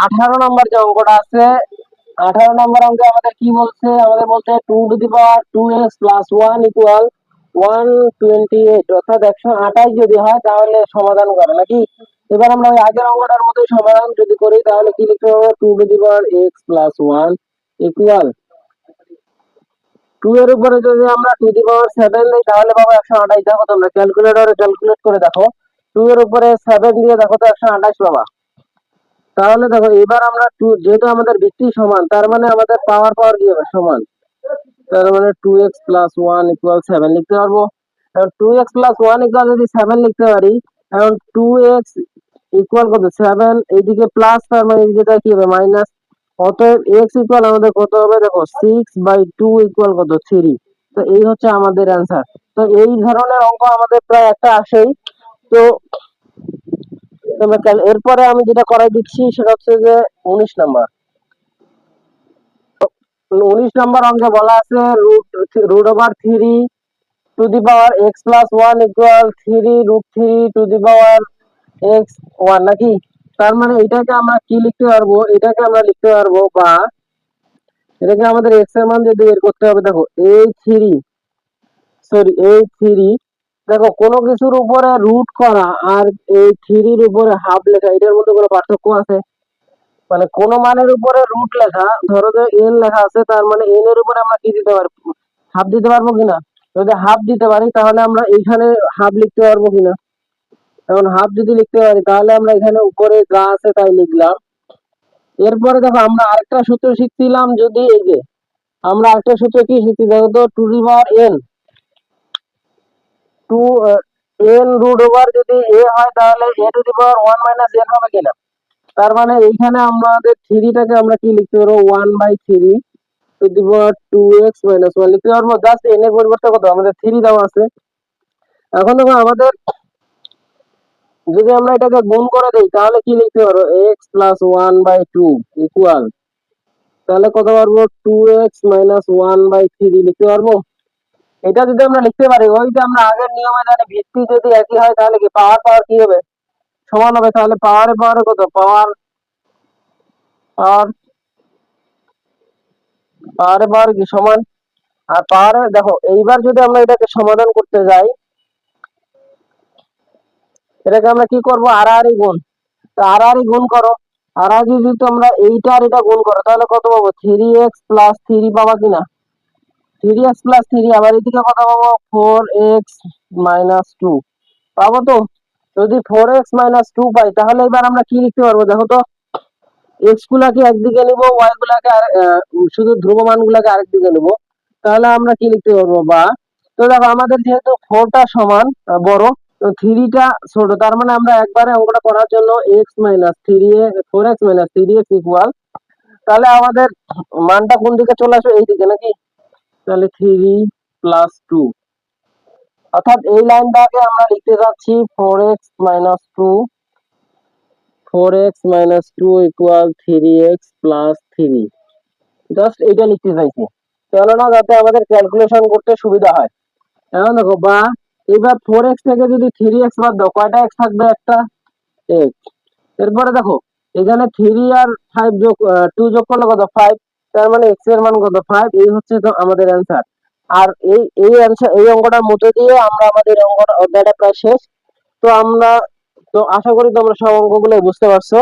18 নম্বর যে অঙ্কটা আছে, 18 নম্বর অঙ্কে আমাদের কি বলছে, আমাদের বলছে 2^2x+1 ইকুয়াল 128, অর্থাৎ 128 যদি হয় তাহলে সমাধান করে নাকি। এবার আমরা ওই আগের অঙ্কটার মতোই সমাধান যদি করি তাহলে কি লিখতে হবে, 2^x+1 ইকুয়াল 2 এর উপরে যদি আমরা 7 দিই তাহলে পাবো 128। দেখো তোমরা ক্যালকুলেটরে ক্যালকুলেট করে দেখো, 2 এর উপরে 7 দিয়ে দেখো তো 128 পাবা। তাহলে দেখো এবার আমরা যেহেতু আমাদের ভিত্তি সমান, তার মানে আমাদের পাওয়ার পাওয়ার কি হবে, সমান। তার মানে 2x+1 ইকুয়াল 7 লিখতে পারবো। এখন 2x+1 ইকুয়াল যদি 7 লিখতে পারি, এখন 2x ইকুয়াল কত, 7, এইদিকে প্লাস, তার মানে এইদিকে কি হবে, মাইনাস। অতএব x ইকুয়াল আমাদের কত হবে, দেখো 6/2 ইকুয়াল কত, 3। তো এই হচ্ছে আমাদের অ্যান্সার। তো এই ধরনের অঙ্ক আমাদের প্রায় একটা আসেই। তো এরপরে আমি যেটা করাই দিচ্ছি সেটা হচ্ছে যে 19 নম্বর। 19 নম্বর অঙ্কে বলা আছে √3 ইকুয়াল 3√3 নাকি। তার মানে এটাকে আমরা কি লিখতে পারবো, এটাকে আমরা লিখতে পারবো, বা এটাকে আমাদের এক্স এর মান যদি বের করতে হবে, দেখো এই থ্রি, দেখো কোনো কিছুর উপরে রুট করা আর এই 3-র উপরে হাফ লেখা, এটার মধ্যে কোনো পার্থক্য আছে? মানে কোন মানের উপরে রুট লেখা, ধরো যে এন লেখা আছে, তার মানে এন এর উপরে আমরা কি দিতে পারবো, হাফ দিতে পারবো কিনা। যদি হাফ দিতে পারি তাহলে আমরা এইখানে হাফ লিখতে পারবো কিনা। এখন হাফ যদি লিখতে পারি তাহলে আমরা এখানে উপরে যা আছে তাই লিখলাম। এরপরে দেখো আমরা আরেকটা সূত্র শিখছিলাম, যদি এই যে আমরা আরেকটা সূত্র কি শিখছি, দেখো তো, to the power n, two n root over যদি এ হয় তাহলে এ টু দি পাওয়ার 1 - n হবে কিনা। তার মানে এইখানে আমাদের থ্রিটাকে আমরা কি লিখতে পারবো, 1/3 টু দি পাওয়ার 2x - 1 লিখতে পারবো। জাস্ট এন এর পরিবর্তে কত, আমাদের 3 দেওয়া আছে। এখন দেখো আমাদের যদি আমরা এটাকে গুণ করে দেই তাহলে কি লিখতে পারবো, x+1/2 ইকুয়াল, তাহলে কত পারবো, 2x - 1/3 লিখতে পারবো। এটা যদি আমরা লিখতে পারি, ওই যে আমরা আগের নিয়মে জানি ভিত্তি যদি একই হয় তাহলে কি পাওয়ার পাওয়ার কি হবে, সমান হবে। তাহলে পাওয়ারে পাওয়ারে কত, পাওয়ার পাওয়ার পাওয়ারে পাওয়ার কি সমান। আর পাওয়ারে দেখো, এইবার যদি আমরা এটাকে সমাধান করতে যাই, এটাকে আমরা কি করব, আড়াআড়ি গুণ। তো আড়াআড়ি গুণ করো, আড়াআড়ি যদি তোমরা এইটা আর এটা গুণ করো তাহলে কত পাবো, 3x+3 পাবা কিনা। 3x+3, আবার এদিকে কত পাবো, 4x - 2 পাবো। তো যদি 4x - 2 পাই তাহলে এবার আমরা কি লিখতে পারবো, দেখো তো, এক্স গুলাকে একদিকে নিবো, ওয়াই গুলাকে শুধু ধ্রুবমান গুলাকে আরেকদিকে নিবো, তাহলে আমরা কি লিখতে পারবো, বা। তো দেখো আমাদের যেহেতু 4টা সমান বড়, তো 3টা ছোট, তার মানে আমরা একবারে অঙ্কটা করার জন্য x - 3 4x - 3x ইকুয়াল, তাহলে আমাদের মানটা কোন দিকে চলে আসবে, এই দিকে নাকি। তাহলে 3+2, অর্থাৎ এই লাইনটাকে আমরা লিখতে যাচ্ছি 4x - 2 ইকুয়াল 3x+3, জাস্ট এইটা লিখতে চাইছি, কেননা যাতে আমাদের ক্যালকুলেশন করতে সুবিধা হয়। এখন দেখো, বা এবার 4x থেকে যদি 3x বাদ দাও, কয়টা x থাকবে, একটা x। এরপরে দেখো এখানে 3 আর 5 যোগ 2 যোগ করলে কত, 5। তার মানে x এর মান কত, 5। এই হচ্ছে তো আমাদের অ্যান্সার। আর এই অ্যান্সার, এই অঙ্কটার মধ্যে দিয়ে আমরা আমাদের অঙ্কটা অধ্যায়টা প্রায় শেষ। তো আশা করি তোমরা সব অঙ্কগুলো বুঝতে পারছো।